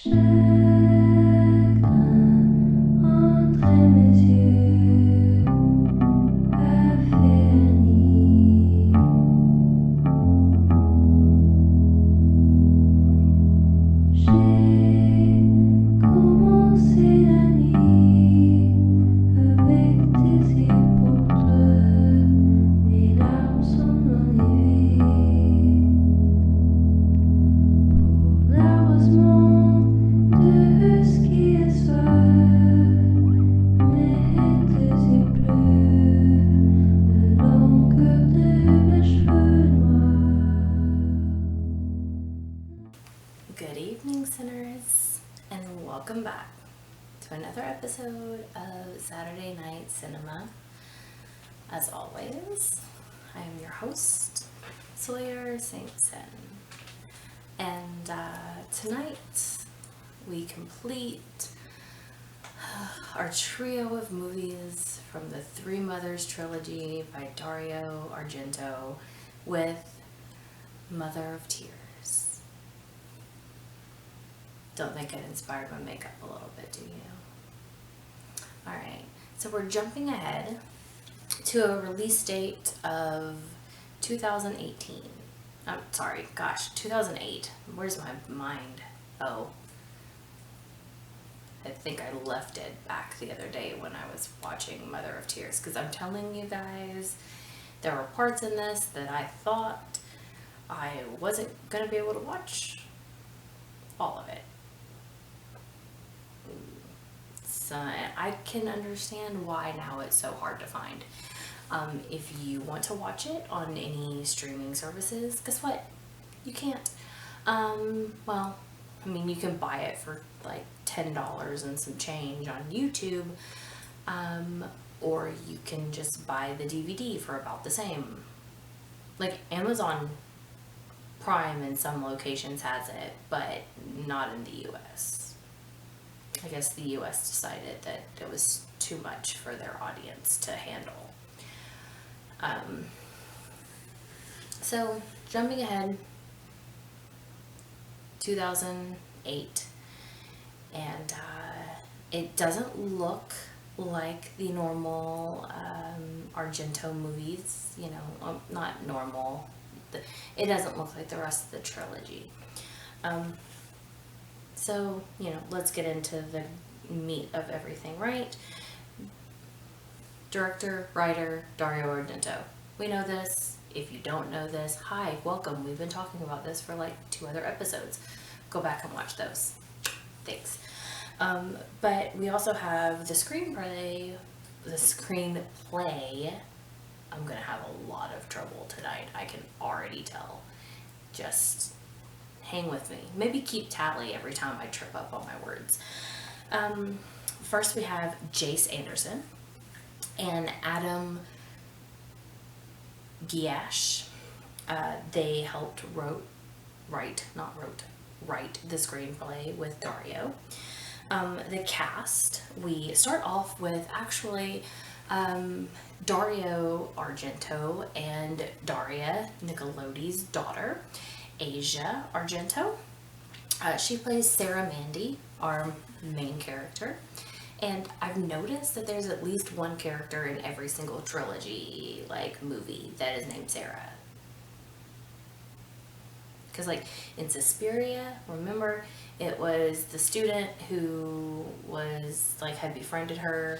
Good evening, sinners, and welcome back to another episode of Saturday Night Cinema. As always, I am your host, Sawyer Saintson, and tonight we complete our trio of movies from the Three Mothers trilogy by Dario Argento with Mother of Tears. Don't think it inspired my makeup a little bit, do you? Alright, so we're jumping ahead to a release date of 2018. I'm sorry, gosh, 2008. Where's my mind? Oh. I think I left it back the other day when I was watching Mother of Tears, because I'm telling you guys, there were parts in this that I thought I wasn't going to be able to watch all of it. So I can understand why now it's so hard to find. If you want to watch it on any streaming services, guess what? You can't. Well, I mean, you can buy it for like $10 and some change on YouTube, or you can just buy the DVD for about the same. Like Amazon Prime in some locations has it, but not in the US. I guess the US decided that it was too much for their audience to handle. So, jumping ahead, 2008, and it doesn't look like the normal Argento movies, you know, not normal. It doesn't look like the rest of the trilogy. So, you know, let's get into the meat of everything, right? Director, writer, Dario Argento. We know this. If you don't know this, hi, welcome. We've been talking about this for like 2 other episodes. Go back and watch those. Thanks. But we also have the screenplay. I'm going to have a lot of trouble tonight. I can already tell. Just hang with me. Maybe keep tally every time I trip up on my words. First we have Jace Anderson and Adam Giash. They helped write the screenplay with Dario. The cast, we start off with actually Dario Argento and Daria Nicolodi's daughter, Asia Argento. She plays Sarah Mandy, our main character. And I've noticed that there's at least one character in every single trilogy, like, movie that is named Sarah. Because, like, in Suspiria, remember, it was the student who was, like, had befriended her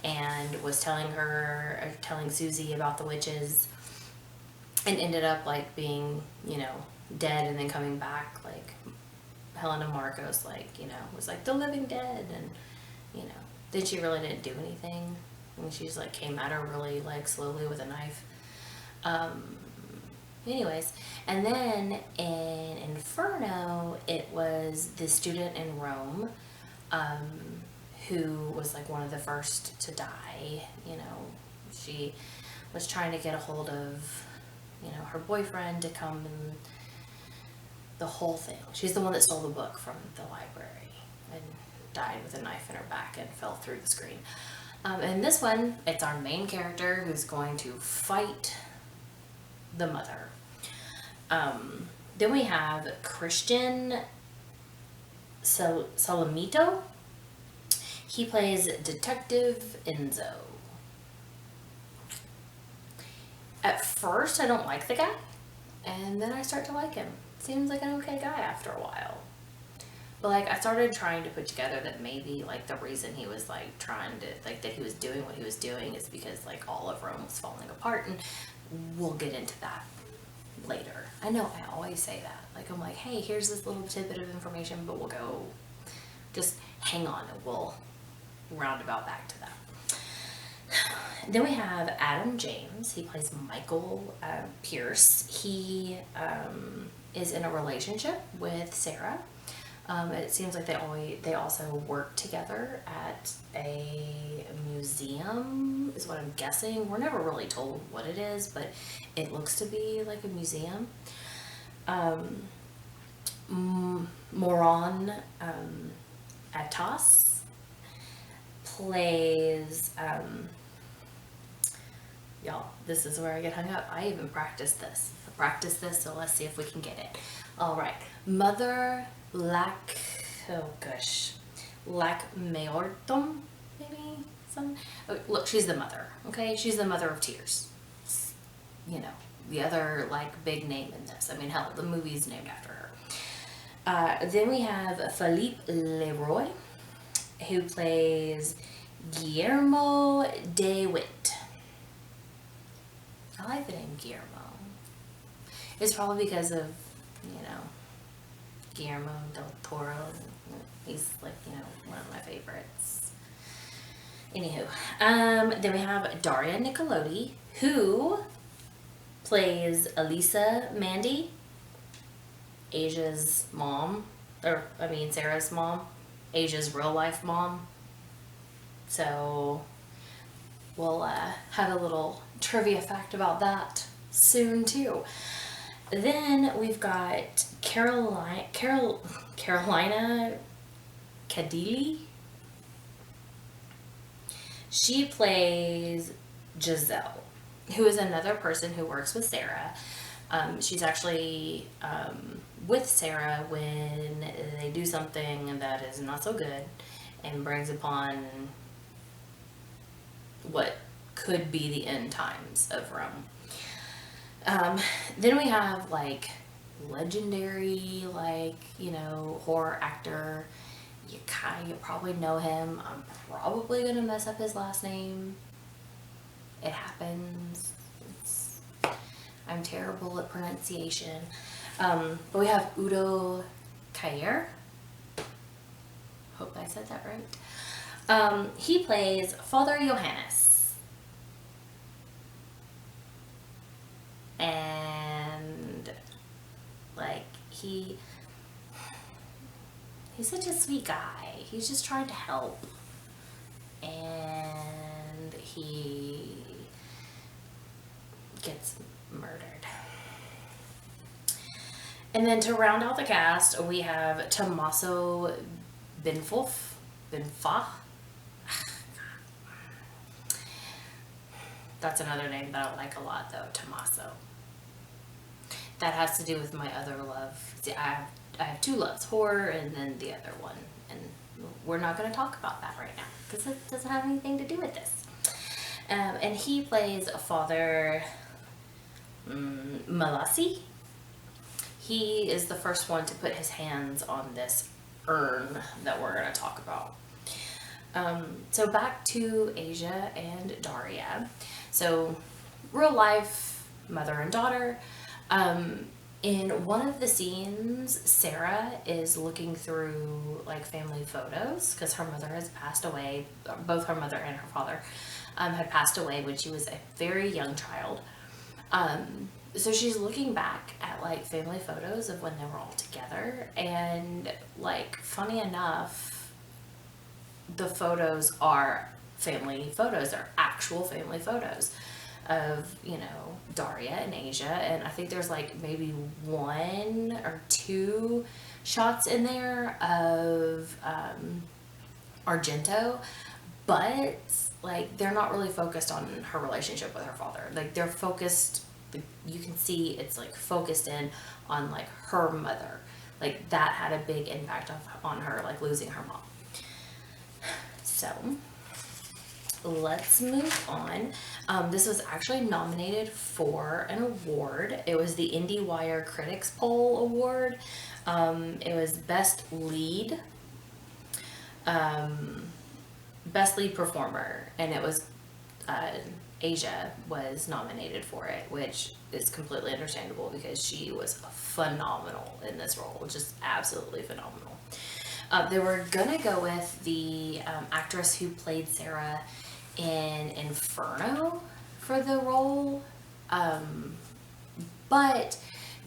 and was telling Susie about the witches, and ended up, like, being, you know, dead and then coming back, like, Helena Marcos, like, you know, was like the living dead, and, you know, then she really didn't do anything. I mean, she just, like, came at her really, like, slowly with a knife. Anyways, and then in Inferno, it was the student in Rome, who was, like, one of the first to die. You know, she was trying to get a hold of, you know, her boyfriend to come, and the whole thing. She's the one that stole the book from the library and died with a knife in her back and fell through the screen. And this one, it's our main character who's going to fight the mother. Then we have Christian Salamito. He plays Detective Enzo. At first, I don't like the guy, and then I start to like him. Seems like an okay guy after a while. But like, I started trying to put together that maybe like the reason he was like trying to like that he was doing what he was doing is because like all of Rome was falling apart, and we'll get into that later. I know I always say that. Like, I'm like, hey, here's this little tidbit of information, but we'll go, just hang on, and we'll roundabout back to that. Then we have Adam James. He plays Michael Pierce. He is in a relationship with Sarah. It seems like they also work together at a museum, is what I'm guessing. We're never really told what it is, but it looks to be like a museum. Moron Atos plays, y'all, this is where I get hung up. I even practiced this. So let's see if we can get it. All right. Mother Mayorton, maybe? Oh, look, she's the mother, okay? She's the mother of tears. You know, the other, like, big name in this. I mean, hell, the movie's named after her. Then we have Philippe Leroy, who plays Guillermo de Witt. I like the name Guillermo. It's probably because of, you know, Guillermo del Toro. He's like, you know, one of my favorites. Anywho, then we have Daria Nicolodi, who plays Elisa Mandy, Asia's mom, Sarah's mom, Asia's real life mom. So we'll have a little trivia fact about that soon too. Then we've got Carolina Cadilli. She plays Giselle, who is another person who works with Sarah. She's actually with Sarah when they do something that is not so good and brings upon what could be the end times of Rome. Then we have like legendary, like, you know, horror actor. You probably know him. I'm probably gonna mess up his last name. It happens. I'm terrible at pronunciation. But we have Udo Kier. Hope I said that right. He plays Father Johannes. And like he's such a sweet guy. He's just trying to help, and he gets murdered. And then to round out the cast, we have Tommaso Benfa. That's another name that I like a lot, though, Tommaso. That has to do with my other love. See, I have two loves, horror and then the other one. And we're not going to talk about that right now because it doesn't have anything to do with this. And he plays Father Malassi. He is the first one to put his hands on this urn that we're going to talk about. So back to Asia and Daria. So real life mother and daughter. In one of the scenes, Sarah is looking through like family photos because her mother has passed away. Both her mother and her father had passed away when she was a very young child. So she's looking back at like family photos of when they were all together, and like funny enough, the photos are family photos. They're actual family photos of, you know, Daria and Asia, and I think there's like maybe 1 or 2 shots in there of Argento, but like they're not really focused on her relationship with her father. Like they're focused, you can see it's like focused in on like her mother, Like that had a big impact on her, like losing her mom. So let's move on. This was actually nominated for an award. It was the IndieWire Critics Poll Award. It was Best Lead, Best Lead Performer, and it was Asia was nominated for it, which is completely understandable because she was phenomenal in this role, just absolutely phenomenal. They were gonna go with the actress who played Sarah in Inferno for the role, but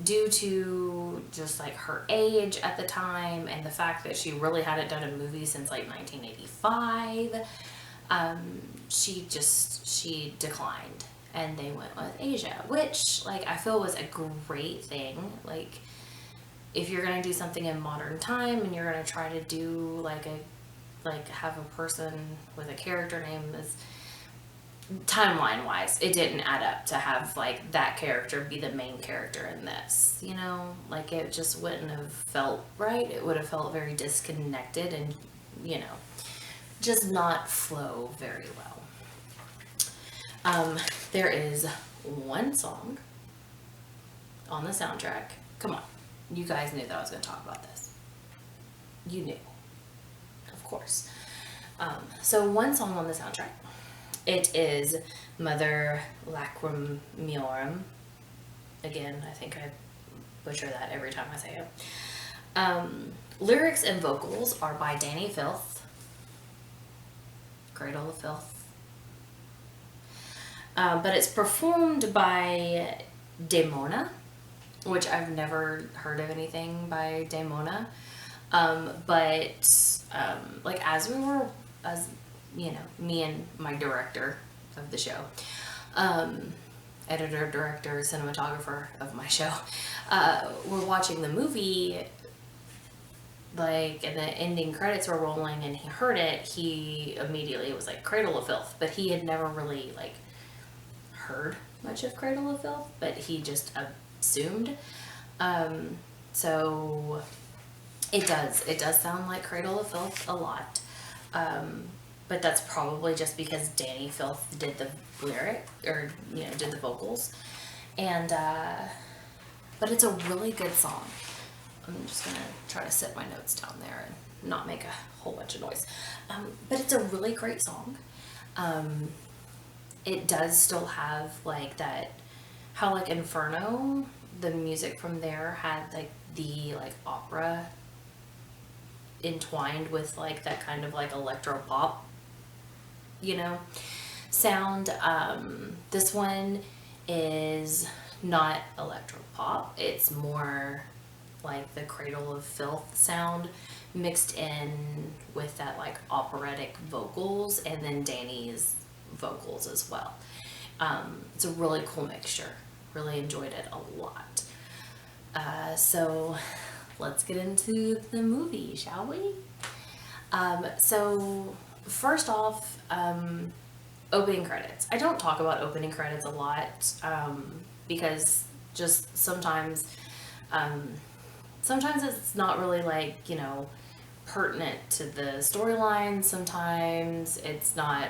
due to just like her age at the time and the fact that she really hadn't done a movie since like 1985, she declined and they went with Asia, which like I feel was a great thing. Like if you're gonna do something in modern time and you're gonna try to do like have a person with a character name that's timeline wise, it didn't add up to have like that character be the main character in this, you know, like it just wouldn't have felt right. It would have felt very disconnected and, you know, just not flow very well. There is one song on the soundtrack. Come on, you guys knew that I was going to talk about this. You knew, of course. So one song on the soundtrack. It is Mother Lacrim Miorum. Again, I think I butcher that every time I say it. Lyrics and vocals are by Danny Filth. Cradle of Filth. But it's performed by Damona, which I've never heard of anything by Damona. Like as you know, me and my director of the show, editor, director, cinematographer of my show, were watching the movie, like, and the ending credits were rolling and he heard it, he immediately was like, Cradle of Filth, but he had never really, like, heard much of Cradle of Filth, but he just assumed. So it does sound like Cradle of Filth a lot. But that's probably just because Danny Filth did the lyric, or, you know, did the vocals. And, but it's a really good song. I'm just gonna try to set my notes down there and not make a whole bunch of noise. But it's a really great song. It does still have, like, that, how, like, Inferno, the music from there had, like, the, like, opera entwined with, like, that kind of, like, electro pop, you know, sound. This one is not electro pop. It's more like the Cradle of Filth sound mixed in with that like operatic vocals and then Danny's vocals as well. It's a really cool mixture. Really enjoyed it a lot. So let's get into the movie, shall we? So first off, opening credits. I don't talk about opening credits a lot, because just sometimes it's not really like, you know, pertinent to the storyline. Sometimes it's not,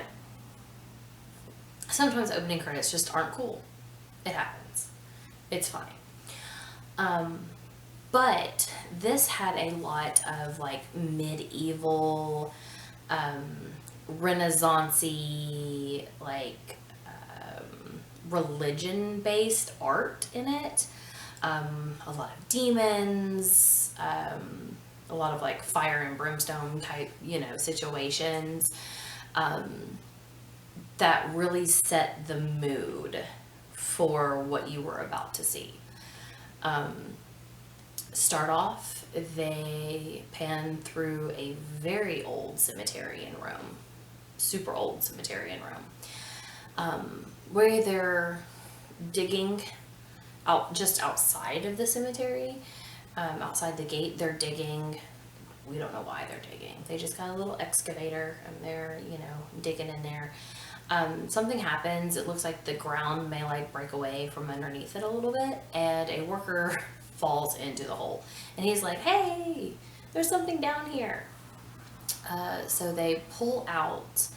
sometimes opening credits just aren't cool. It happens. It's fine. But this had a lot of like medieval, Renaissance-y, like, religion-based art in it. A lot of demons, a lot of like fire and brimstone type, you know, situations, that really set the mood for what you were about to see. Start off, they pan through a very old cemetery in Rome, super old cemetery in Rome, where they're digging out just outside of the cemetery, outside the gate. They're digging. We don't know why they're digging. They just got a little excavator and they're, you know, digging in there. Something happens. It looks like the ground may like break away from underneath it a little bit, and a worker falls into the hole. And he's like, hey, there's something down here. So they pull out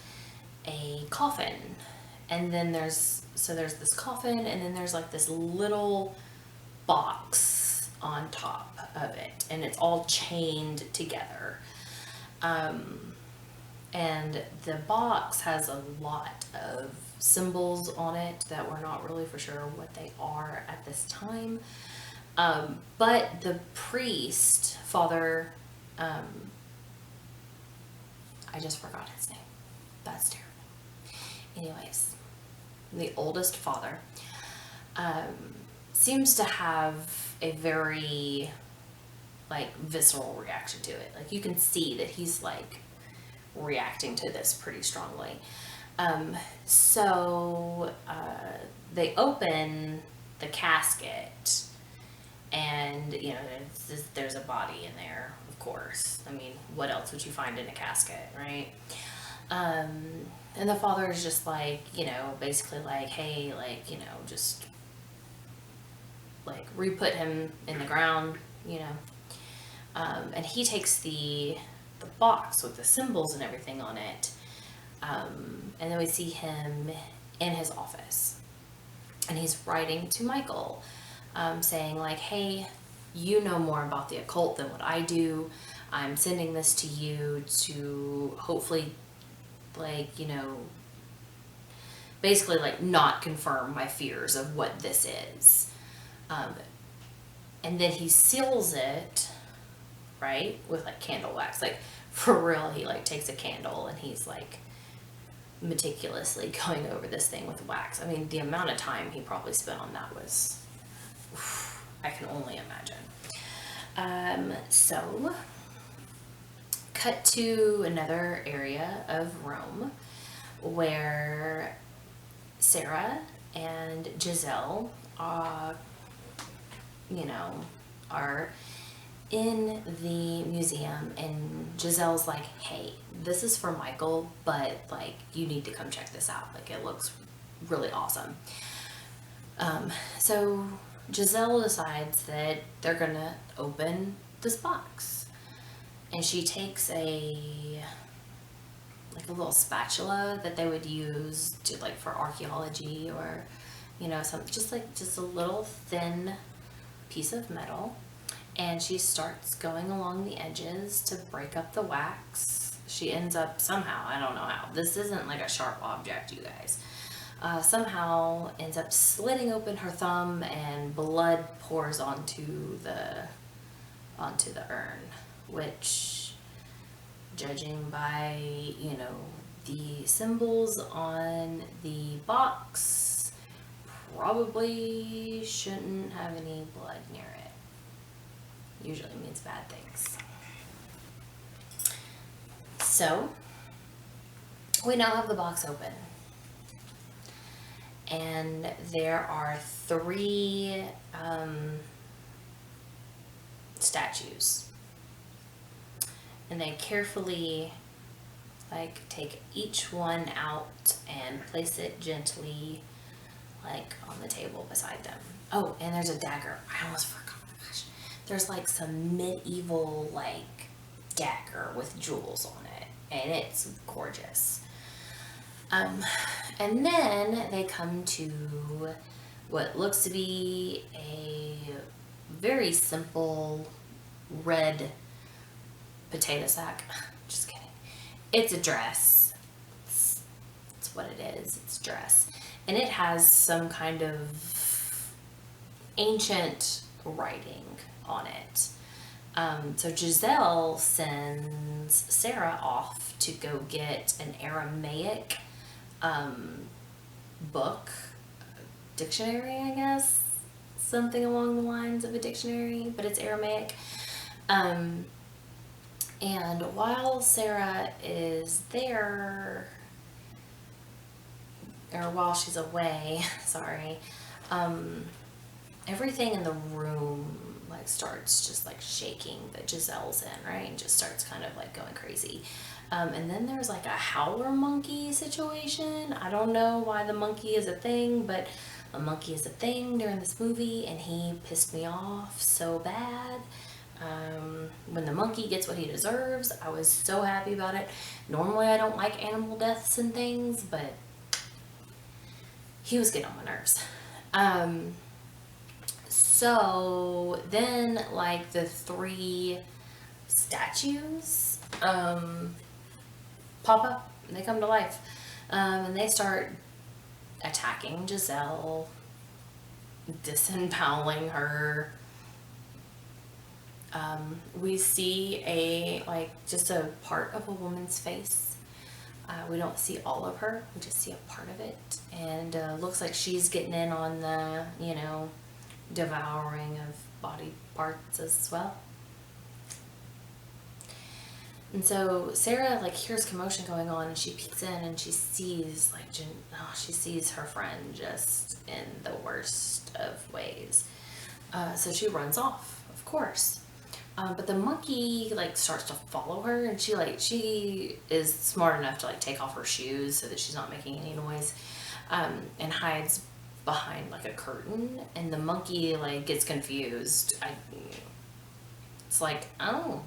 a coffin, and then there's this coffin, and then there's like this little box on top of it, and it's all chained together. And the box has a lot of symbols on it that we're not really for sure what they are at this time. But the priest, Father, I just forgot his name. That's terrible. Anyways, the oldest father seems to have a very like visceral reaction to it. Like you can see that he's like reacting to this pretty strongly. So they open the casket, and you know there's a body in there, of course. I mean, what else would you find in a casket, right? And the father is just like, you know, basically like, hey, like, you know, just like re-put him in the ground, you know. And he takes the box with the symbols and everything on it. And then we see him in his office, and he's writing to Michael, saying like, hey, you know more about the occult than what I do. I'm sending this to you to hopefully, like, you know, basically like not confirm my fears of what this is. And then he seals it, right, with like candle wax. Like for real, he like takes a candle and he's like meticulously going over this thing with wax. I mean, the amount of time he probably spent on that was, I can only imagine. So cut to another area of Rome where Sarah and Giselle you know, are in the museum, and Giselle's like, hey, this is for Michael, but like you need to come check this out. Like it looks really awesome. So Giselle decides that they're gonna open this box, and she takes a little spatula that they would use to like for archaeology, or you know, some just a little thin piece of metal, and she starts going along the edges to break up the wax. She ends up somehow, I don't know how, this isn't like a sharp object, you guys, somehow ends up slitting open her thumb, and blood pours onto the urn, which, judging by, you know, the symbols on the box, probably shouldn't have any blood near it. Usually means bad things. So we now have the box open, and there are 3 statues, and they carefully like take each one out and place it gently like on the table beside them. Oh, and there's a dagger. I almost forgot. Gosh, there's like some medieval like dagger with jewels on it, and it's gorgeous. And then they come to what looks to be a very simple red potato sack. Just kidding. It's a dress. It's what it is. It's a dress. And it has some kind of ancient writing on it. So Giselle sends Sarah off to go get an Aramaic book, dictionary, I guess, something along the lines of a dictionary, but it's Aramaic. And while Sarah is there, or while she's away, sorry, everything in the room like starts just like shaking that Giselle's in, right? And just starts kind of like going crazy. And then there's like a howler monkey situation. I don't know why the monkey is a thing, but a monkey is a thing during this movie, and he pissed me off so bad. When the monkey gets what he deserves, I was so happy about it. Normally I don't like animal deaths and things, but he was getting on my nerves. So then, like, the three statues pop up, and they come to life, and they start attacking Giselle, disemboweling her. We see just a part of a woman's face. We don't see all of her, we just see a part of it, and looks like she's getting in on the, devouring of body parts as well. And so Sarah hears commotion going on, and she peeks in and she sees she sees her friend just in the worst of ways. So she runs off, of course. But the monkey starts to follow her, and she is smart enough to take off her shoes so that she's not making any noise, and hides behind a curtain. And the monkey gets confused. It's oh,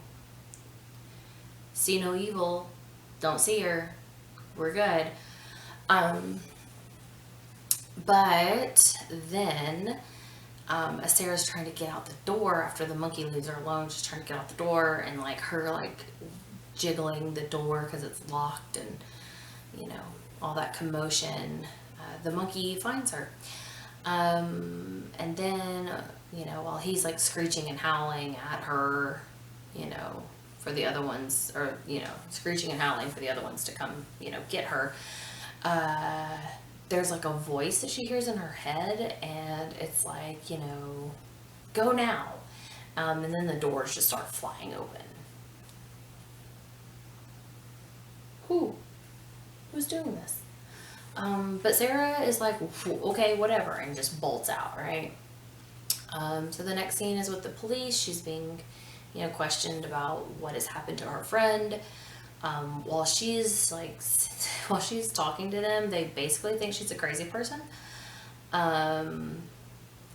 see no evil, don't see her, we're good. But then as Sarah's trying to get out the door after the monkey leaves her alone, she's trying to get out the door, and her jiggling the door because it's locked, and all that commotion, the monkey finds her, and then while he's screeching and howling at her, for the other ones, or screeching and howling for the other ones to come get her, there's a voice that she hears in her head, and it's go now, and then the doors just start flying open. Who's doing this? But Sarah is okay, whatever, and just bolts out, right? So the next scene is with the police. She's being questioned about what has happened to her friend. While she's talking to them, they basically think she's a crazy person. And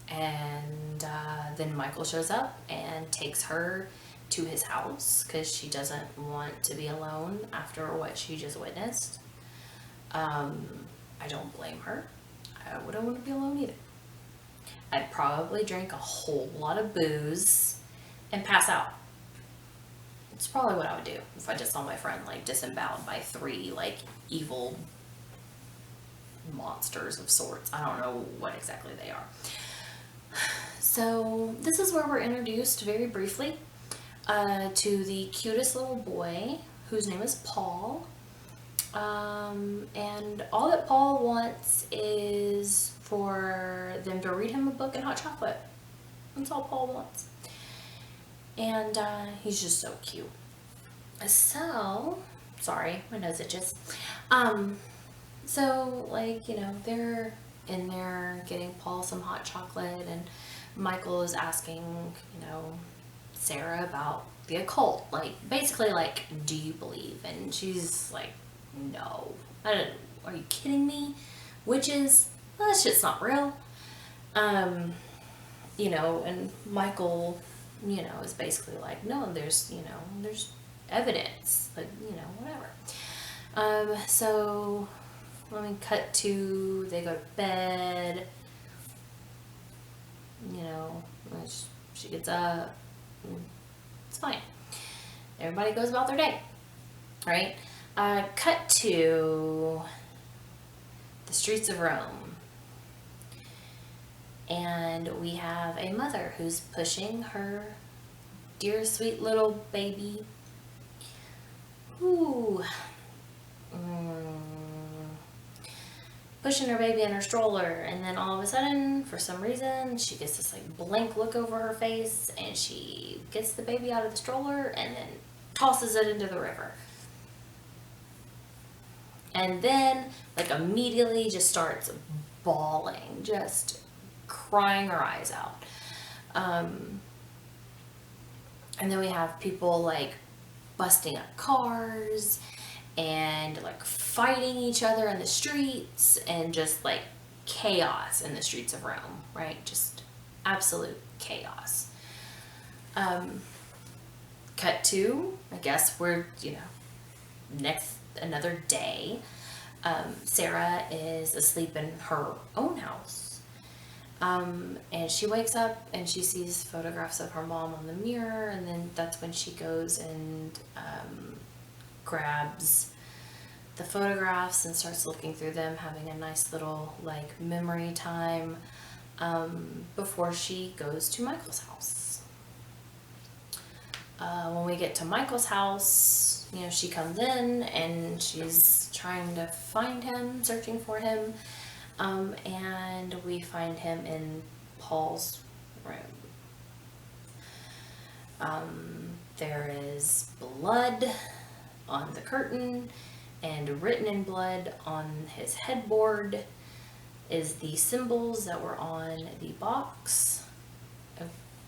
then Michael shows up and takes her to his house because she doesn't want to be alone after what she just witnessed. I don't blame her. I wouldn't want to be alone either. I'd probably drink a whole lot of booze and pass out. It's probably what I would do if I just saw my friend disemboweled by three evil monsters of sorts. I don't know what exactly they are. So this is where we're introduced very briefly to the cutest little boy whose name is Paul. And all that Paul wants is for them to read him a book and hot chocolate. That's all Paul wants. And he's just so cute. So, sorry, my nose itches. So, they're in there getting Paul some hot chocolate, and Michael is asking, Sarah about the occult. Basically, do you believe? And she's no. Are you kidding me? Witches? Well, that shit's not real. And Michael, is basically no, there's evidence, whatever. So let me cut to, they go to bed, she gets up, it's fine. Everybody goes about their day, right? Cut to the streets of Rome. And we have a mother who's pushing her dear sweet little baby. Pushing her baby in her stroller, and then all of a sudden, for some reason, she gets this blank look over her face, and she gets the baby out of the stroller and then tosses it into the river. And then immediately just starts bawling, just crying her eyes out. And then we have people busting up cars and fighting each other in the streets, and just chaos in the streets of Rome, right? Just absolute chaos. Cut to, I guess we're, another day. Sarah is asleep in her own house. And she wakes up and she sees photographs of her mom on the mirror, and then that's when she goes and grabs the photographs and starts looking through them, having a nice little like memory time before she goes to Michael's house. When we get to Michael's house, she comes in and she's trying to find him, searching for him, and we find him in Paul's room. There is blood on the curtain, and written in blood on his headboard is the symbols that were on the box. I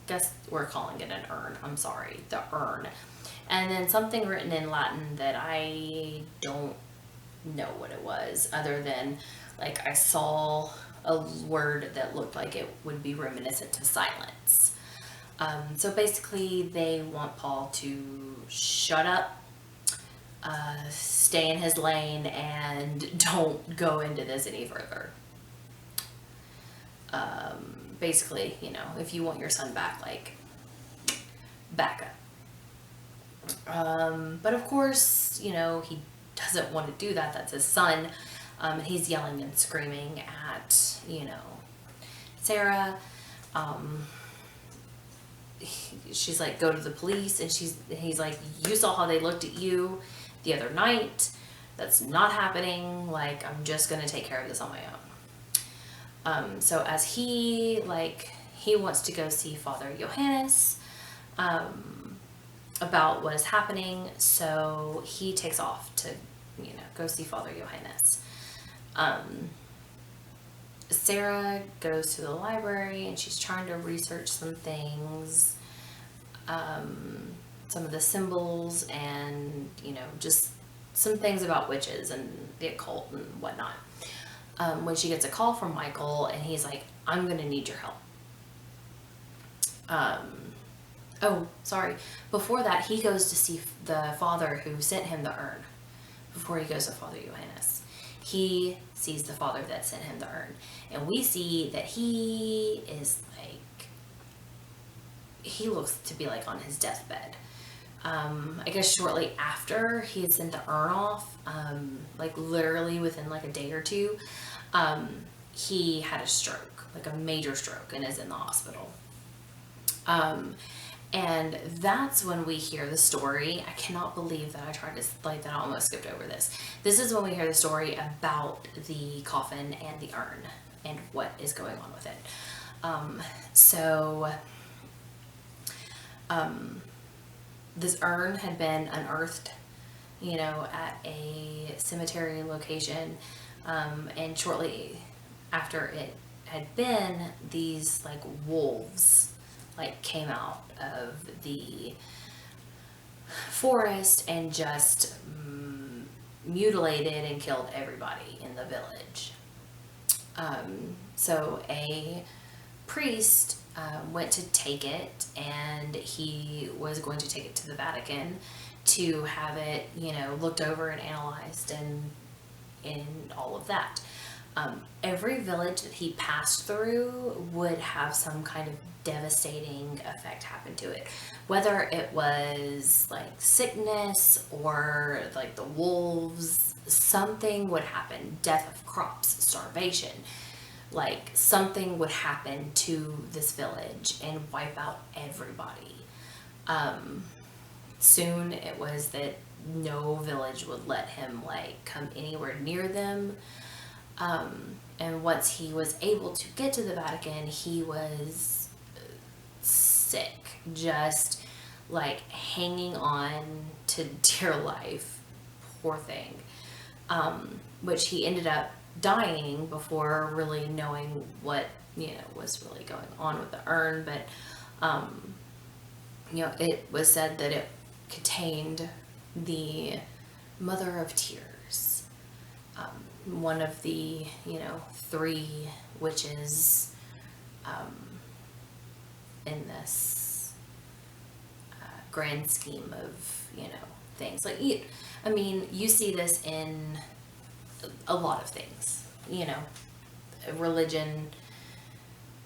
guess we're calling it an urn. I'm sorry, the urn. And then something written in Latin that I don't know what it was, other than like I saw a word that looked like it would be reminiscent to silence. So basically they want Paul to shut up, stay in his lane, and don't go into this any further. Basically, if you want your son back, like, back up. But of course, he doesn't want to do that. That's his son. He's yelling and screaming at, Sarah. She's like, go to the police, and he's like, you saw how they looked at you the other night. That's not happening. Like, I'm just gonna take care of this on my own. So as he wants to go see Father Johannes about what is happening, so he takes off to go see Father Johannes. Sarah goes to the library and she's trying to research some things, some of the symbols, and just some things about witches and the occult and whatnot. When she gets a call from Michael, and he's like, I'm gonna need your help. Oh, sorry. Before that, he goes to see the father who sent him the urn. Before he goes to Father Johannes, he sees the father that sent him the urn, and we see that he is he looks to be like on his deathbed. I guess shortly after he had sent the urn off, like literally within like a day or two, he had a stroke, like a major stroke, and is in the hospital. And that's when we hear the story. I cannot believe that I tried to, that I almost skipped over this. This is when we hear the story about the coffin and the urn and what is going on with it. This urn had been unearthed, at a cemetery location, and shortly after it had been, these wolves came out of the forest and just mutilated and killed everybody in the village. So a priest went to take it, and he was going to take it to the Vatican to have it, looked over and analyzed and all of that. Every village that he passed through would have some kind of devastating effect happen to it. Whether it was sickness or the wolves, something would happen. Death of crops, starvation. Something would happen to this village and wipe out everybody. Soon it was that no village would let him come anywhere near them. And once he was able to get to the Vatican, he was sick, just hanging on to dear life, poor thing, which he ended up dying before really knowing what was really going on with the urn. But it was said that it contained the Mother of Tears. one of the, three witches in this grand scheme of, things. Like, you see this in a lot of things, religion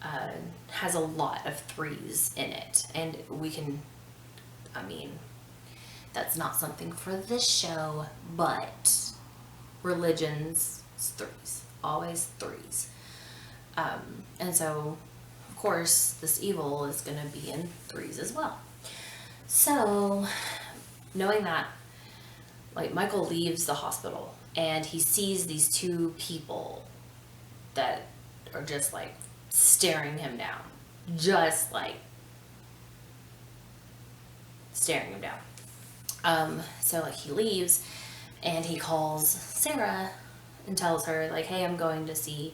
has a lot of threes in it, and that's not something for this show, but religions, it's threes, always threes. And so, of course, this evil is going to be in threes as well. So, knowing that, like, Michael leaves the hospital and he sees these two people that are just like staring him down. Just like staring him down. So like he leaves and he calls Sarah and tells her like, hey, I'm going to see,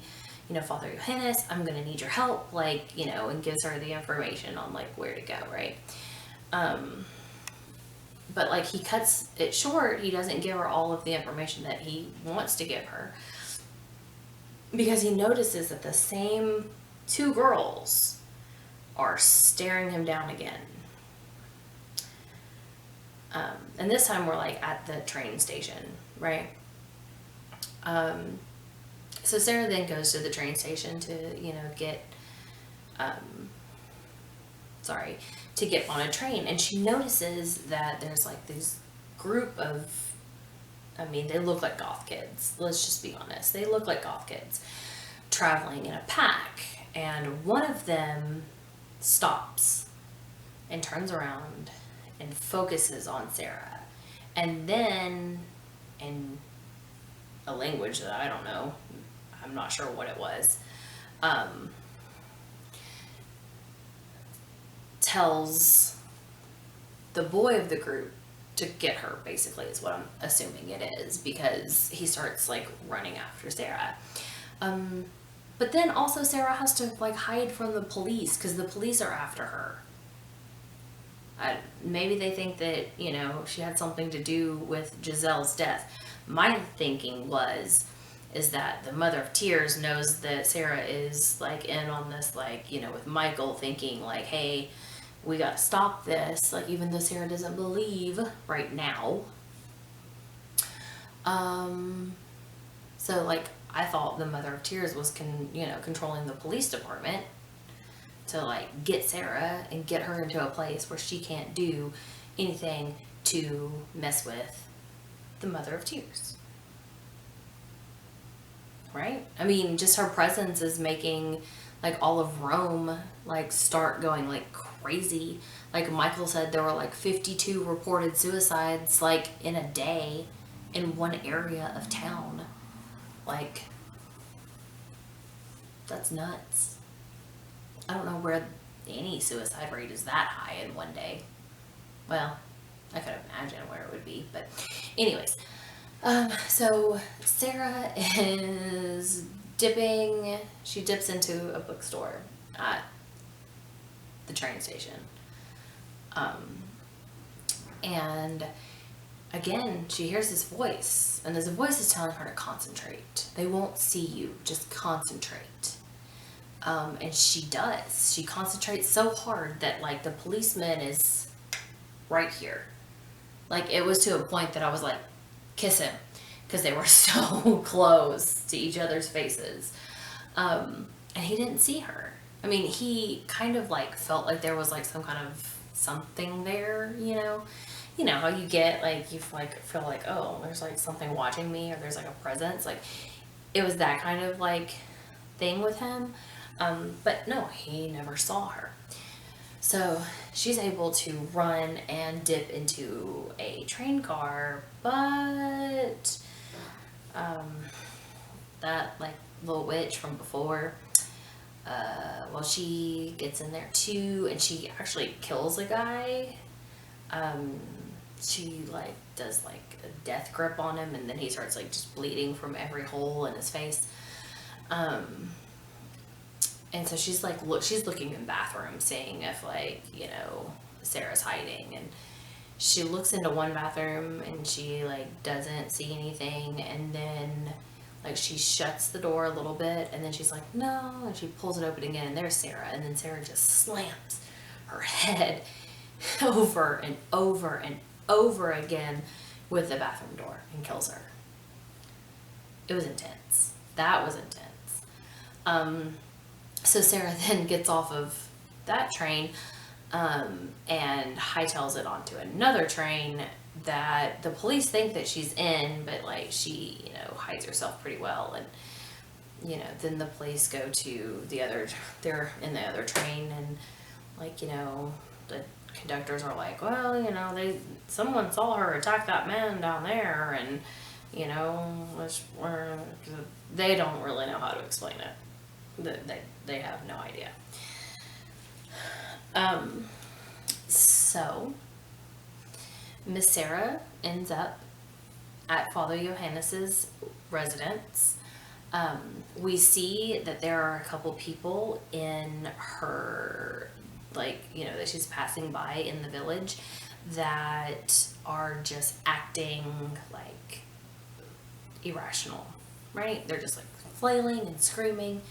Father Johannes, I'm going to need your help, like, and gives her the information on like where to go, right? But like he cuts it short. He doesn't give her all of the information that he wants to give her, because he notices that the same two girls are staring him down again. And this time we're like at the train station, right? So Sarah then goes to the train station to, get on a train, and she notices that there's like this group of, they look like goth kids. Let's just be honest. They look like goth kids traveling in a pack, and one of them stops and turns around and focuses on Sarah, and then in a language that I don't know, I'm not sure what it was, tells the boy of the group to get her, basically, is what I'm assuming it is, because he starts like running after Sarah. But then also Sarah has to like hide from the police because the police are after her. Maybe they think that, she had something to do with Giselle's death. My thinking is that the Mother of Tears knows that Sarah is like in on this, like, with Michael, thinking like, hey, we gotta stop this, like, even though Sarah doesn't believe right now. So like I thought the Mother of Tears was controlling the police department to like get Sarah and get her into a place where she can't do anything to mess with the Mother of Tears. Right? Just her presence is making like all of Rome like start going like crazy. Like Michael said, there were like 52 reported suicides like in a day in one area of town. Like, that's nuts. I don't know where any suicide rate is that high in one day. Well, I could imagine where it would be, but anyways. So Sarah is she dips into a bookstore at the train station. And again, she hears this voice, and this voice is telling her to concentrate. They won't see you, just concentrate. And she does. She concentrates so hard that like the policeman is right here. Like it was to a point that I was like, kiss him, because they were so close to each other's faces. And he didn't see her. He kind of like felt like there was like some kind of something there, you know how you get like, you like feel like, oh, there's like something watching me, or there's like a presence. Like it was that kind of like thing with him. But no, he never saw her. So she's able to run and dip into a train car, but that like little witch from before, she gets in there too, and she actually kills a guy. She like does like a death grip on him, and then he starts like just bleeding from every hole in his face. And so she's looking in the bathroom, seeing if like, Sarah's hiding, she looks into one bathroom and she like doesn't see anything, and then like she shuts the door a little bit, and then she's like, no, and she pulls it open again, and there's Sarah, and then Sarah just slams her head over and over and over again with the bathroom door and kills her. It was intense. That was intense. So Sarah then gets off of that train and hightails it onto another train that the police think that she's in, but like she, you know, hides herself pretty well. And, you know, then the police go to they're in the other train, and like, you know, the conductors are like, well, you know, someone saw her attack that man down there, and, you know, they don't really know how to explain it. They have no idea. So Miss Sarah ends up at Father Johannes's residence. We see that there are a couple people in her, like, you know, that she's passing by in the village that are just acting like irrational, right? They're just like flailing and screaming,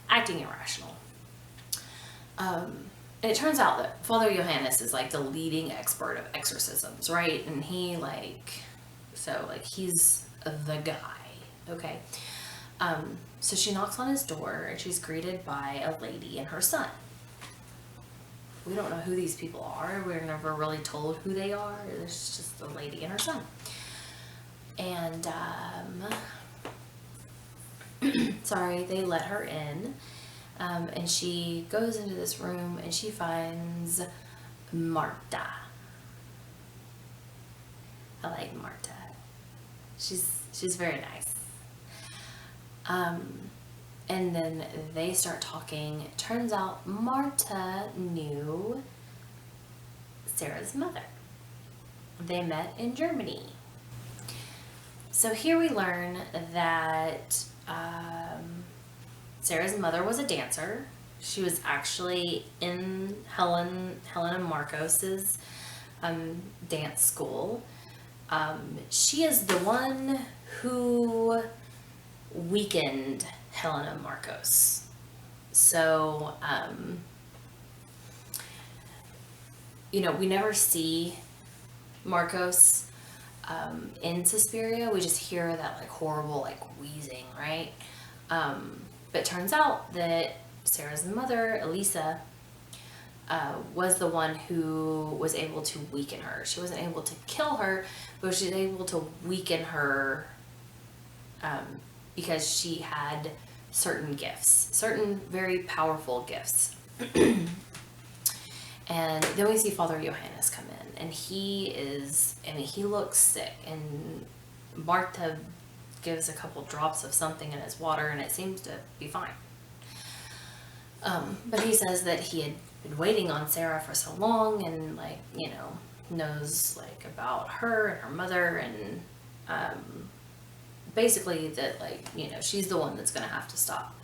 acting irrational. And it turns out that Father Johannes is like the leading expert of exorcisms, right? And he he's the guy, okay? So she knocks on his door, and she's greeted by a lady and her son. We don't know who these people are. We're never really told who they are. There's just a lady and her son. And, sorry, they let her in. And she goes into this room and she finds Marta. I like Marta. She's very nice. And then they start talking. It turns out Marta knew Sarah's mother. They met in Germany. So here we learn that Sarah's mother was a dancer. She was actually in Helena Marcos's dance school. She is the one who weakened Helena Marcos. So, you know, we never see Marcos in Suspiria. We just hear that like horrible like wheezing, right? But it turns out that Sarah's mother, Elisa, was the one who was able to weaken her. She wasn't able to kill her, but she was able to weaken her because she had certain gifts, certain very powerful gifts. And then we see Father Johannes come in, and he looks sick, and Marta gives a couple drops of something in his water, and it seems to be fine. But he says that he had been waiting on Sarah for so long, and like, you know, knows like about her and her mother, and basically that like, you know, she's the one that's gonna have to stop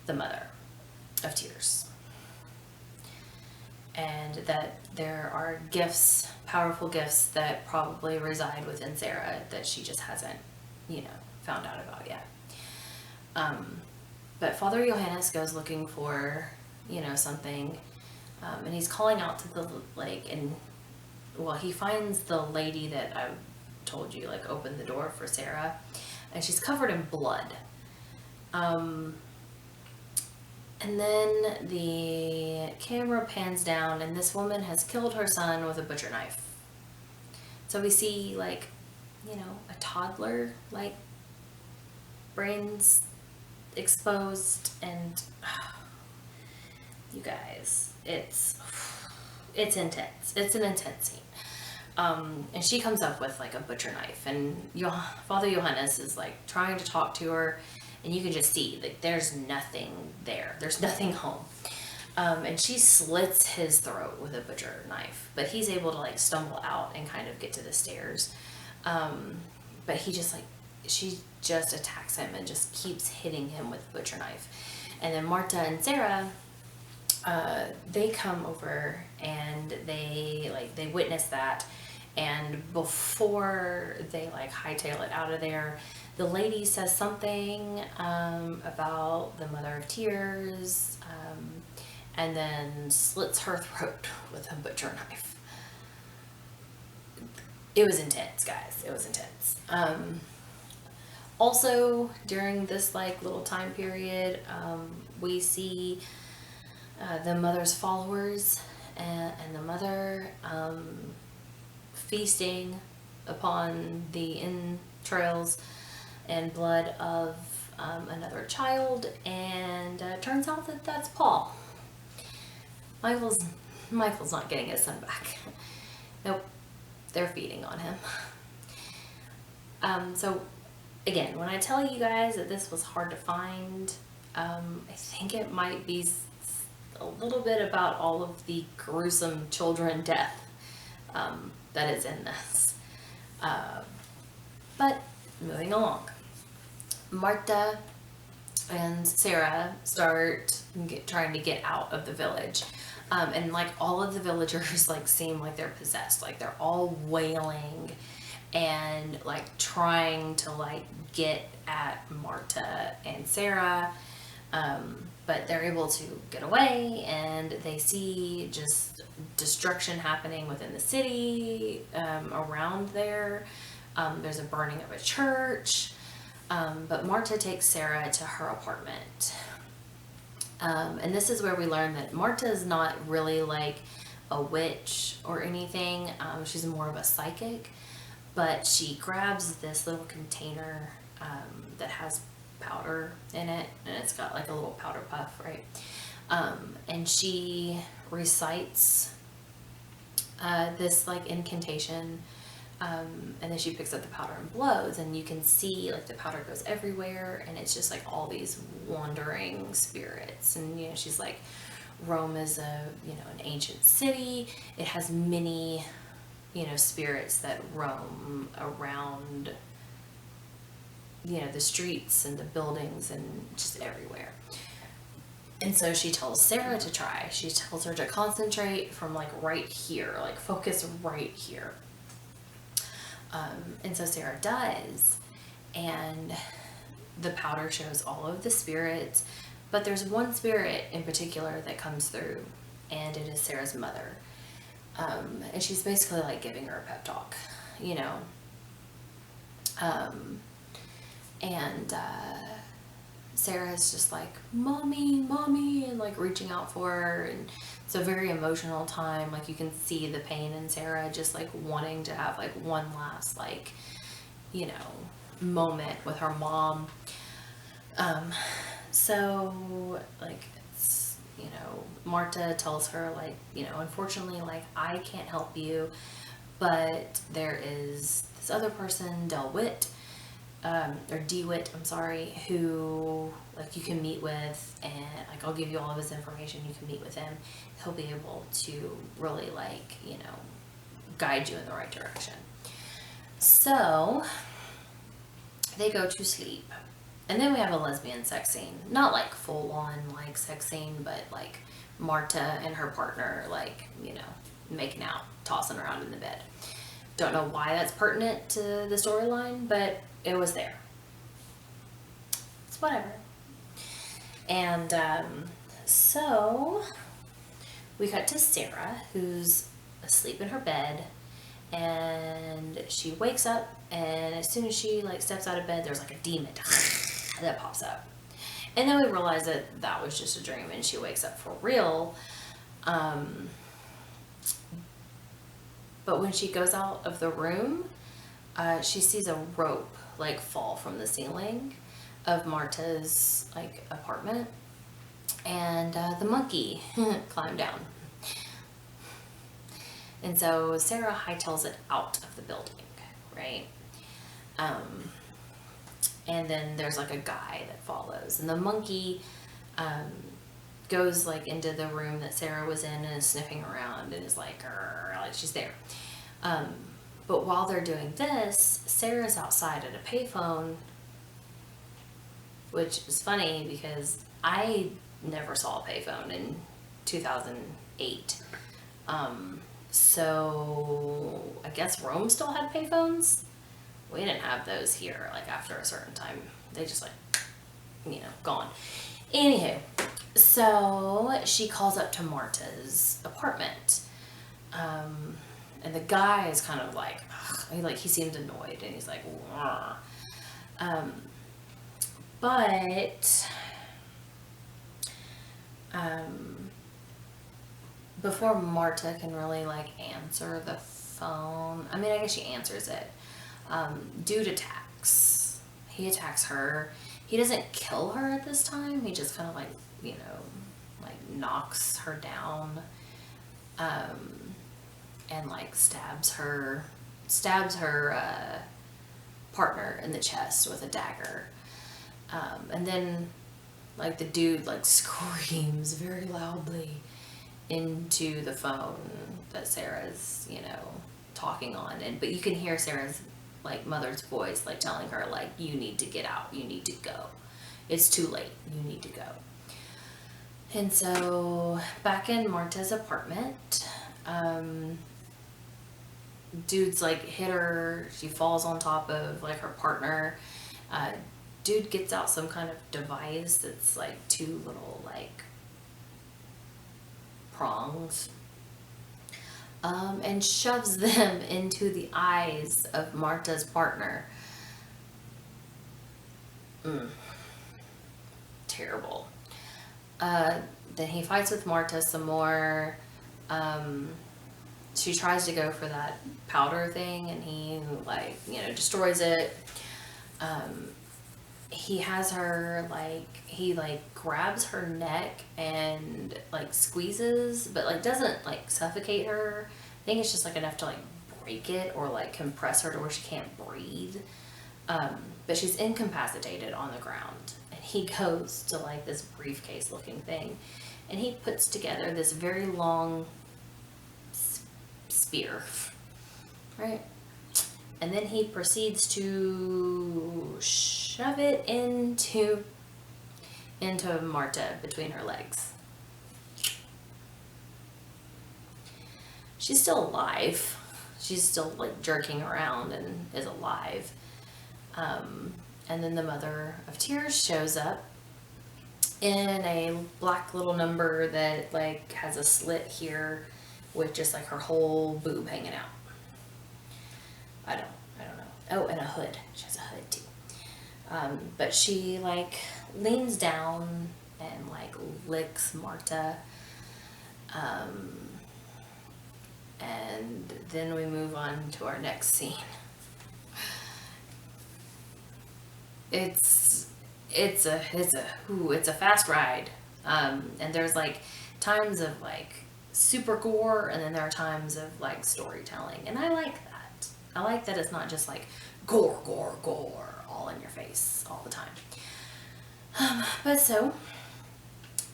the Mother of Tears. And that there are gifts, powerful gifts that probably reside within Sarah that she just hasn't, you know, found out about yet. But Father Johannes goes looking for, you know, something, and he's calling out to the, like, and, well, he finds the lady that I told you, like, opened the door for Sarah, and she's covered in blood. And then the camera pans down, and this woman has killed her son with a butcher knife. So we see, like, you know, a toddler, like, brains exposed, and you guys, it's intense. It's an intense scene. And she comes up with like a butcher knife, and Father Johannes is like trying to talk to her, and you can just see like there's nothing there. There's nothing home. And she slits his throat with a butcher knife, but he's able to like stumble out and kind of get to the stairs. But he just like, she just attacks him and just keeps hitting him with the butcher knife. And then Marta and Sarah, they come over, and they witness that, And before they like hightail it out of there, the lady says something about the Mother of Tears, and then slits her throat with a butcher knife. It was intense, guys. It was intense. Also, during this like little time period, we see the mother's followers and the mother feasting upon the entrails and blood of another child, and turns out that that's Paul. Michael's not getting his son back. Nope, they're feeding on him. So again, when I tell you guys that this was hard to find, I think it might be a little bit about all of the gruesome children death that is in this. But moving along, Marta and Sarah start trying to get out of the village. And like all of the villagers like seem like they're possessed, like they're all wailing and like trying to like get at Marta and Sarah, but they're able to get away, and they see just destruction happening within the city around there. There's a burning of a church, but Marta takes Sarah to her apartment. And this is where we learn that Marta is not really like a witch or anything. She's more of a psychic, but she grabs this little container that has powder in it, and it's got like a little powder puff, right? And she recites this like incantation, and then she picks up the powder and blows, and you can see like the powder goes everywhere, and it's just like all these wandering spirits. And you know, she's like, Rome is an ancient city. It has many, spirits that roam around, the streets and the buildings and just everywhere. And so she tells Sarah to try. She tells her to concentrate from like right here, like focus right here. And so Sarah does, and the powder shows all of the spirits, but there's one spirit in particular that comes through, and it is Sarah's mother. And she's basically like giving her a pep talk, and Sarah's just like, mommy, mommy, and like reaching out for her, and it's a very emotional time. Like you can see the pain in Sarah, just like wanting to have like one last like, moment with her mom. So like, it's, Marta tells her like, unfortunately, like I can't help you, but there is this other person, DeWitt, I'm sorry, who like you can meet with, and like I'll give you all of his information. You can meet with him. He'll be able to really like, guide you in the right direction. So they go to sleep, and then we have a lesbian sex scene. Not like full on like sex scene, but like Marta and her partner like, making out, tossing around in the bed. Don't know why that's pertinent to the storyline, but it was there. It's whatever. And so we cut to Sarah, who's asleep in her bed, and she wakes up, and as soon as she like steps out of bed, there's like a demon that pops up. And then we realize that that was just a dream, and she wakes up for real. But when she goes out of the room, she sees a rope like fall from the ceiling of Marta's like apartment, and the monkey climbed down. And so Sarah hightails it out of the building, right? And then there's like a guy that follows, and the monkey goes like into the room that Sarah was in and is sniffing around and is like, like she's there. But while they're doing this, Sarah's outside at a payphone, which is funny because I never saw a payphone in 2008. So I guess Rome still had payphones. We didn't have those here. Like after a certain time, they just like, gone. Anywho, so she calls up to Marta's apartment, and the guy is kind of like, he seems annoyed, and he's like, "Wah." um, but before Marta can really like answer the phone, I mean, I guess she answers it. Dude attacks. He attacks her. He doesn't kill her at this time. He just kind of like, like knocks her down, and like stabs her partner in the chest with a dagger. And then like the dude like screams very loudly into the phone that Sarah's, talking on, but you can hear Sarah's like mother's voice like telling her like, you need to get out, you need to go, it's too late, you need to go. And so back in Marta's apartment, dude's like hit her, she falls on top of like her partner. Dude gets out some kind of device that's like two little like prongs, and shoves them into the eyes of Marta's partner. Terrible. Then he fights with Marta some more. She tries to go for that powder thing, and he like, destroys it. He has her like, he like grabs her neck and like squeezes, but like doesn't like suffocate her. I think it's just like enough to like break it or like compress her to where she can't breathe. But she's incapacitated on the ground, and he goes to like this briefcase looking thing, and he puts together this very long spear, right? And then he proceeds to shove it into Marta between her legs. She's still alive. She's still like jerking around and is alive. And then the Mother of Tears shows up in a black little number that like has a slit here with just like her whole boob hanging out. I don't know. Oh, and a hood. She has a hood too. But she like leans down and like licks Marta. And then we move on to our next scene. It's a fast ride. And there's like times of like super gore, and then there are times of like storytelling, and I like that. I like that it's not just like gore, gore, gore all in your face all the time. But so,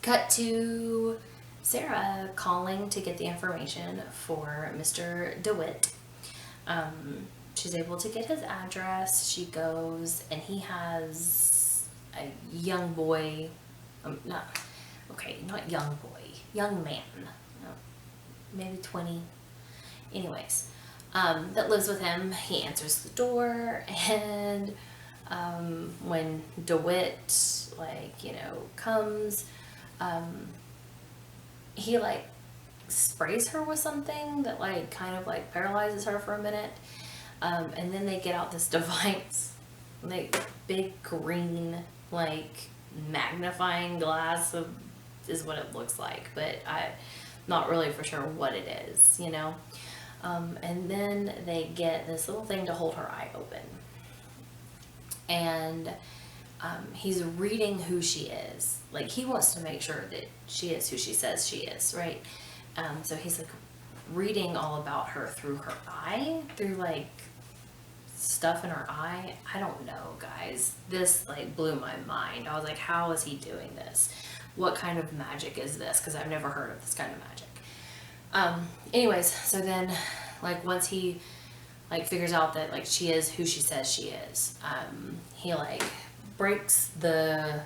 cut to Sarah calling to get the information for Mr. DeWitt. She's able to get his address. She goes, and he has a young boy, not young man, maybe 20, anyways, that lives with him. He answers the door, and when DeWitt comes, he like sprays her with something that like kind of like paralyzes her for a minute, and then they get out this device, like big green like magnifying glass is what it looks like, but I'm not really for sure what it is, and then they get this little thing to hold her eye open, and he's reading who she is. Like, he wants to make sure that she is who she says she is, right? So he's like reading all about her through her eye, through like stuff in her eye. I don't know, guys. This like blew my mind. I was like, how is he doing this? What kind of magic is this? Because I've never heard of this kind of magic. Anyways, so then like once he like figures out that like she is who she says she is, he like breaks the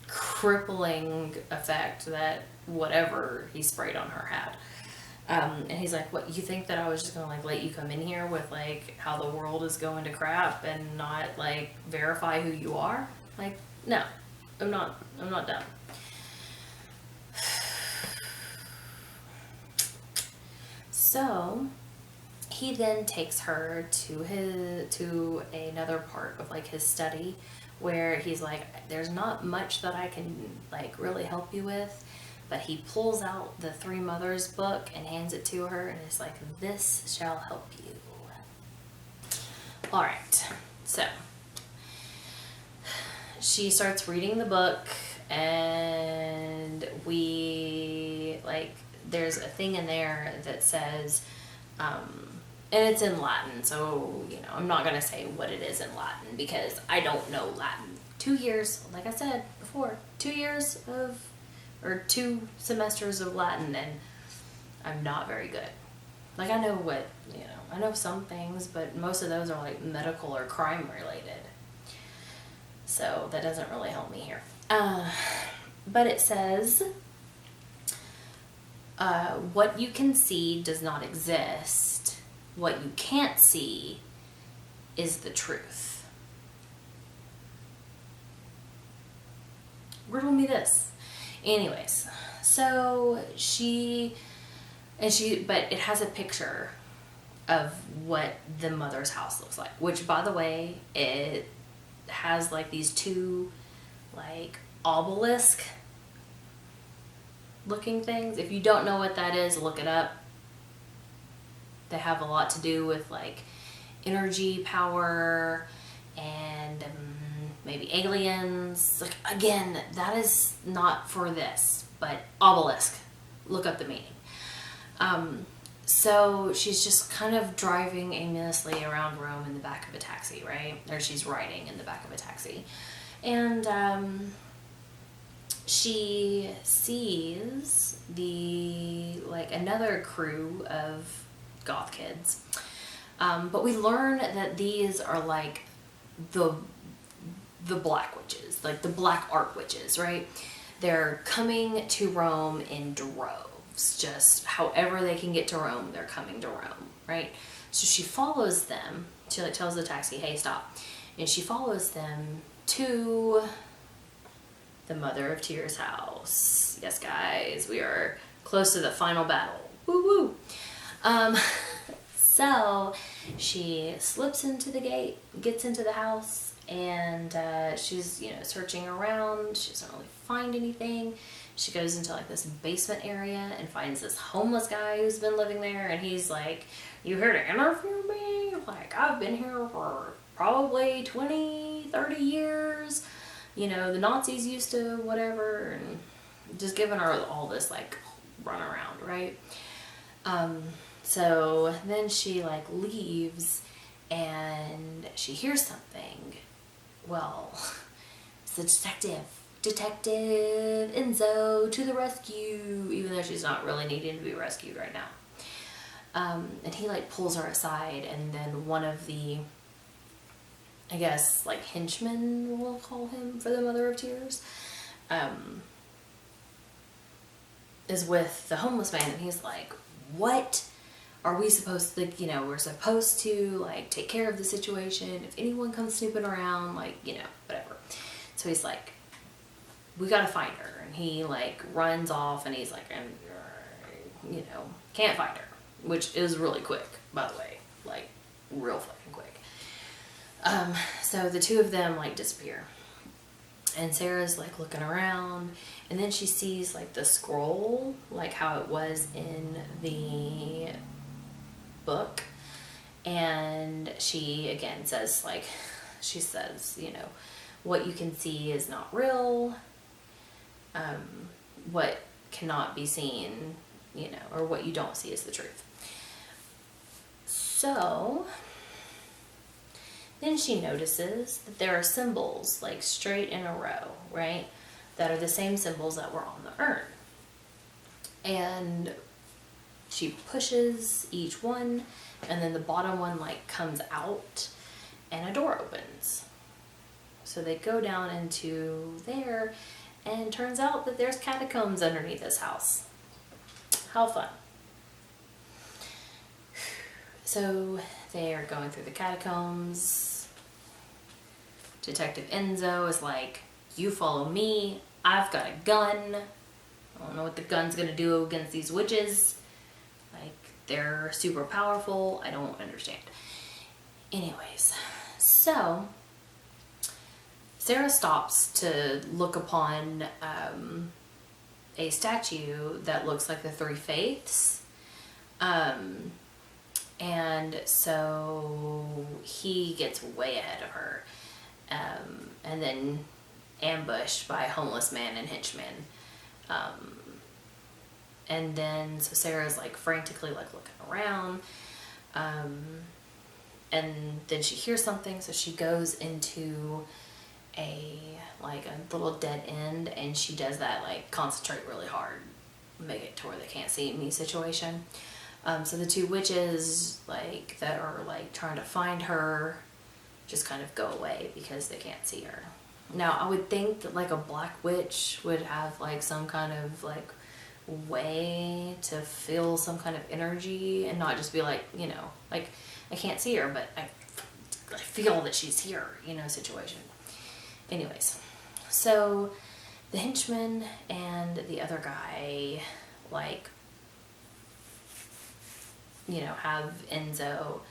crippling effect that whatever he sprayed on her had. And he's like, what, you think that I was just gonna like let you come in here with like how the world is going to crap and not like verify who you are? Like, no, I'm not done. So he then takes her to another part of like his study where he's like, there's not much that I can like really help you with, but he pulls out the Three Mothers book and hands it to her and is like, this shall help you. All right, so she starts reading the book, and we like, there's a thing in there that says, and it's in Latin, so, you know, I'm not going to say what it is in Latin because I don't know Latin. 2 years, like I said before, 2 years of, or 2 semesters of Latin, and I'm not very good. Like, I know what, you know, I know some things, but most of those are like medical or crime related. So that doesn't really help me here. But it says, what you can see does not exist. What you can't see is the truth. Riddle me this. Anyways, so but it has a picture of what the mother's house looks like, which, by the way, it has like these 2 like obelisk looking things. If you don't know what that is, look it up. They have a lot to do with like energy, power, and maybe aliens. Like, again, that is not for this, but obelisk, look up the meaning. So she's just kind of driving aimlessly around Rome in the back of a taxi, right? Or she's riding in the back of a taxi. And she sees like another crew of goth kids. But we learn that these are like the black witches, like the black art witches, right? They're coming to Rome in droves. Just however they can get to Rome, they're coming to Rome, right? So she follows them. She like tells the taxi, hey, stop. And she follows them to the Mother of Tears house. Yes, guys, we are close to the final battle. Woo woo. So she slips into the gate, gets into the house, and she's, you know, searching around. She doesn't really find anything. She goes into like this basement area and finds this homeless guy who's been living there, and he's like, you here to interview me? Like, I've been here for probably 20, 30 years. You know, the Nazis used to whatever, and just giving her all this like run around, right? So then she like leaves and she hears something. Well, it's the Detective Enzo to the rescue, even though she's not really needing to be rescued right now. And he like pulls her aside, and then one of the, I guess, like henchmen, we'll call him, for the Mother of Tears, is with the homeless man, and he's like, what are we supposed to, you know, we're supposed to like take care of the situation. If anyone comes snooping around, like, you know, whatever. So he's like, we gotta find her. And he like runs off, and he's like, you know, can't find her, which is really quick, by the way, like real fucking quick. So the two of them like disappear, and Sarah's like looking around, and then she sees like the scroll, like how it was in the book, and she again says, like, she says, you know, what you can see is not real, what cannot be seen, you know, or what you don't see is the truth. So then she notices that there are symbols like straight in a row, right, that are the same symbols that were on the urn. And she pushes each one, and then the bottom one like comes out and a door opens. So they go down into there, and turns out that there's catacombs underneath this house. How fun. So they are going through the catacombs. Detective Enzo is like, you follow me, I've got a gun. I don't know what the gun's gonna do against these witches. Like, they're super powerful. I don't understand. Anyways, so Sarah stops to look upon a statue that looks like the Three Faiths. And so he gets way ahead of her. And then ambushed by a homeless man and henchmen. And then so Sarah's like frantically like looking around. And then she hears something, so she goes into a little dead end, and she does that like concentrate really hard, make it to where they can't see me situation. So the two witches like that are like trying to find her just kind of go away because they can't see her. Now I would think that like a black witch would have like some kind of like way to feel some kind of energy and not just be like, you know, like I can't see her, but I feel that she's here, you know, situation. Anyways, so the henchman and the other guy, like, you know, have Enzo.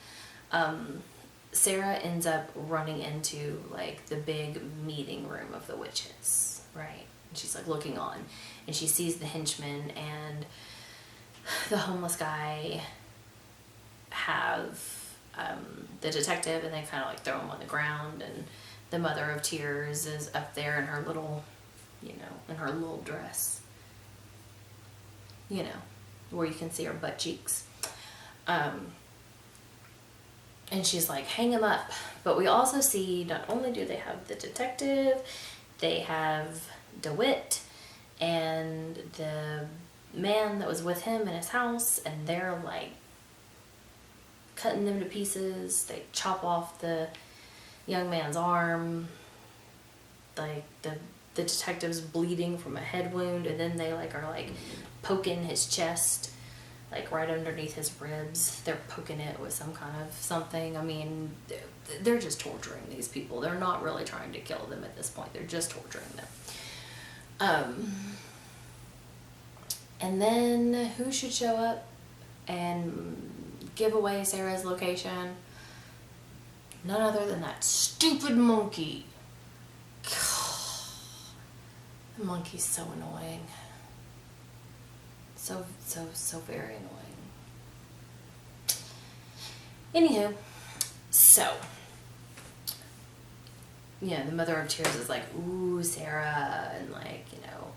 Sarah ends up running into like the big meeting room of the witches, right? And she's like looking on, and she sees the henchman and the homeless guy have the detective, and they kind of like throw him on the ground, and the Mother of Tears is up there in her little, you know, in her little dress, you know, where you can see her butt cheeks. And she's like, hang him up. But we also see, not only do they have the detective, they have DeWitt and the man that was with him in his house, and they're like cutting them to pieces. They chop off the young man's arm. Like the detective's bleeding from a head wound, and then they like are like poking his chest, like right underneath his ribs. They're poking it with some kind of something. I mean, they're just torturing these people. They're not really trying to kill them at this point. They're just torturing them. And then who should show up and give away Sarah's location? None other than that stupid monkey. The monkey's so annoying. So very annoying. Anywho, so, yeah, the Mother of Tears is like, ooh, Sarah, and like, you know,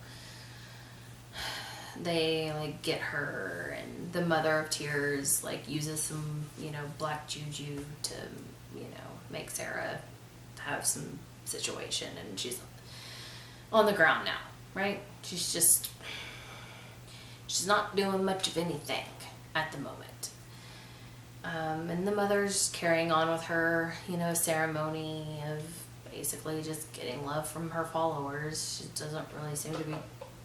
they like get her, and the Mother of Tears like uses some, you know, black juju to, you know, make Sarah have some situation, and she's on the ground now, right? She's not doing much of anything at the moment. And the mother's carrying on with her, you know, ceremony of basically just getting love from her followers. She doesn't really seem to be,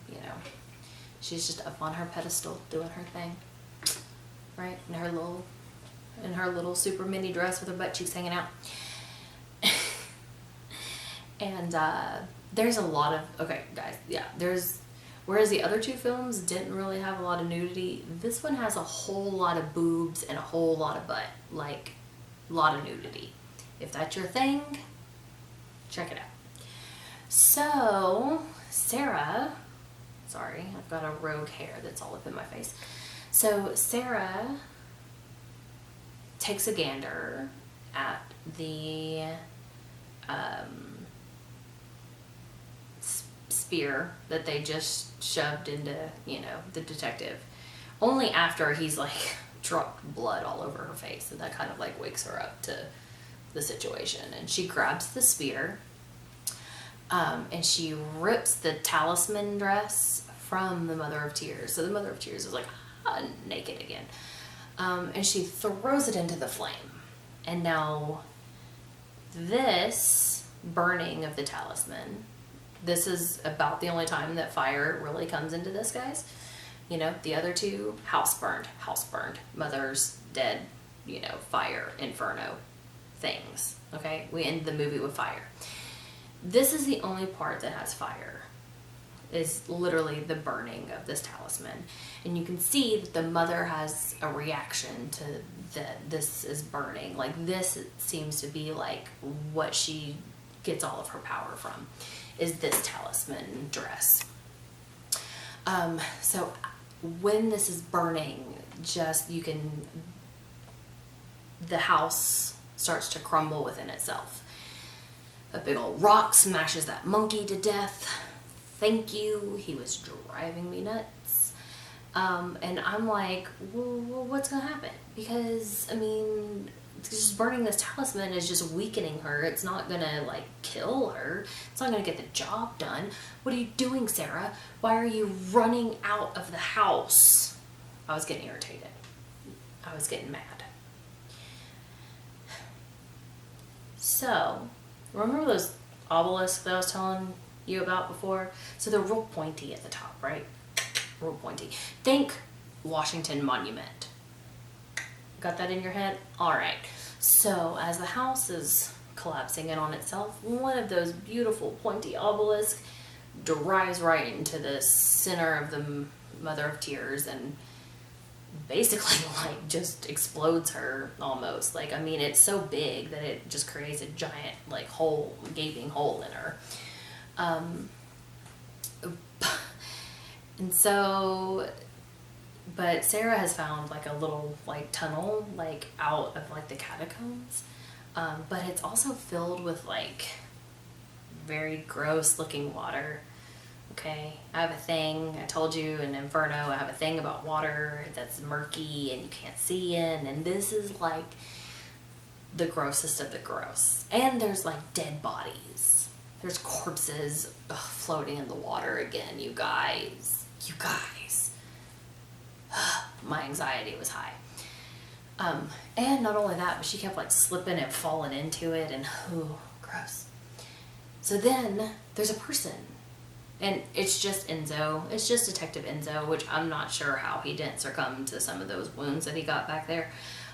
you know, she's just up on her pedestal doing her thing, right? In her little super mini dress with her butt cheeks hanging out. And there's a lot of, okay, guys, yeah, whereas the other two films didn't really have a lot of nudity, this one has a whole lot of boobs and a whole lot of butt, like, a lot of nudity. If that's your thing, check it out. So, Sarah, sorry, I've got a rogue hair that's all up in my face. So, Sarah takes a gander at the spear that they just shoved into, you know, the detective. Only after he's like dropped blood all over her face, and that kind of like wakes her up to the situation. And she grabs the spear, and she rips the talisman dress from the Mother of Tears. So the Mother of Tears is like naked again, and she throws it into the flame. And now this burning of the talisman this is about the only time that fire really comes into this, guys. You know, the other two, house burned, mother's dead, you know, fire, inferno things. Okay, we end the movie with fire. This is the only part that has fire, is literally the burning of this talisman. And you can see that the mother has a reaction to that this is burning. Like, this seems to be like what she gets all of her power from, is this talisman dress. So when this is burning, just, you can, the house starts to crumble within itself. A big old rock smashes that monkey to death. Thank you. He was driving me nuts. And I'm like, well, what's gonna happen? Because, I mean, just burning this talisman is just weakening her. It's not gonna, like, kill her. It's not gonna get the job done. What are you doing, Sarah? Why are you running out of the house? I was getting irritated. I was getting mad. So, remember those obelisks that I was telling you about before? So they're real pointy at the top, right? Real pointy. Think Washington Monument. Got that in your head? Alright. So as the house is collapsing in on itself, one of those beautiful pointy obelisks drives right into the center of the Mother of Tears and basically, like, just explodes her almost. Like, I mean, it's so big that it just creates a giant, like, hole, gaping hole in her. And so, but Sarah has found, like, a little, like, tunnel, like, out of, like, the catacombs. But it's also filled with, like, very gross looking water. Okay, I have a thing, I told you in Inferno, I have a thing about water that's murky and you can't see in, and this is like the grossest of the gross. And there's like dead bodies. There's corpses floating in the water again, you guys. You guys. My anxiety was high. And not only that, but she kept like slipping and falling into it, and gross. So then there's a person. And it's just Enzo. It's just Detective Enzo, which I'm not sure how he didn't succumb to some of those wounds that he got back there.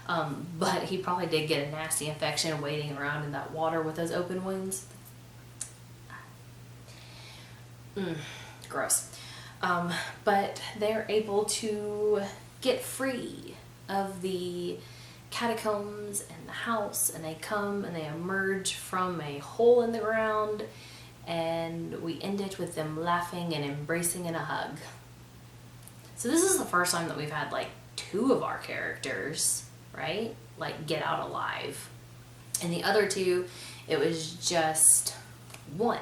But he probably did get a nasty infection wading around in that water with those open wounds. Gross. But they're able to get free of the catacombs and the house, and they come and they emerge from a hole in the ground. And we end it with them laughing and embracing in a hug. So this is the first time that we've had like two of our characters, right? Like get out alive. And the other two, it was just one.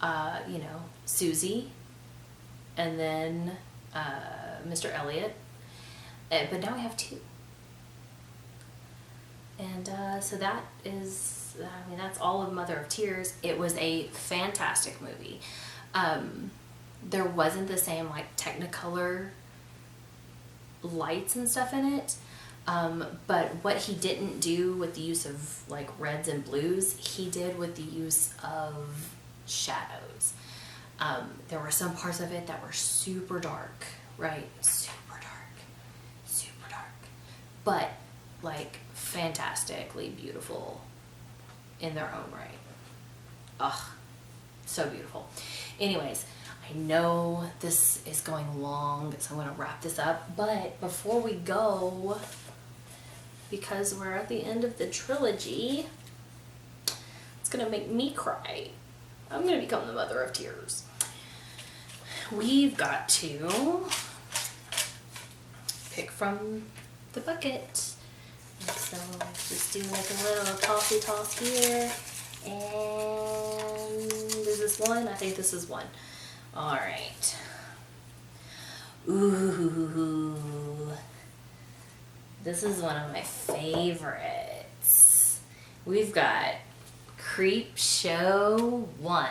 You know, Susie and then Mr. Elliot. But now we have two. And so that is, I mean, that's all of Mother of Tears. It was a fantastic movie. There wasn't the same like Technicolor lights and stuff in it. But what he didn't do with the use of like reds and blues, he did with the use of shadows. There were some parts of it that were super dark, right? Super dark. But like fantastically beautiful in their own right. Ugh, so beautiful. Anyways, I know this is going long, so I'm going to wrap this up. But before we go, because we're at the end of the trilogy, it's going to make me cry. I'm going to become the Mother of Tears. We've got to pick from the bucket. So just do like a little tossy toss here, and is this one? I think this is one. All right. Ooh, this is one of my favorites. We've got Creep Show 1.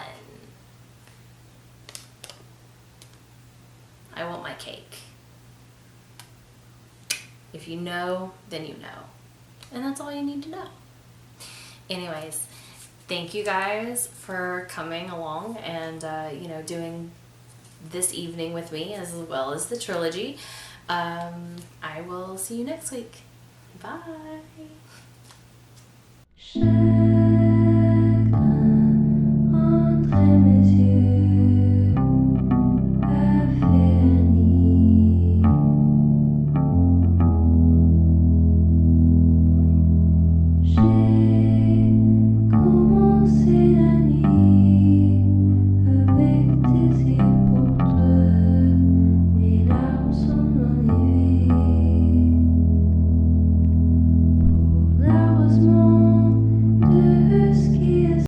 I want my cake. If you know, then you know. And that's all you need to know. Anyways, thank you guys for coming along and, doing this evening with me as well as the trilogy. I will see you next week. Bye.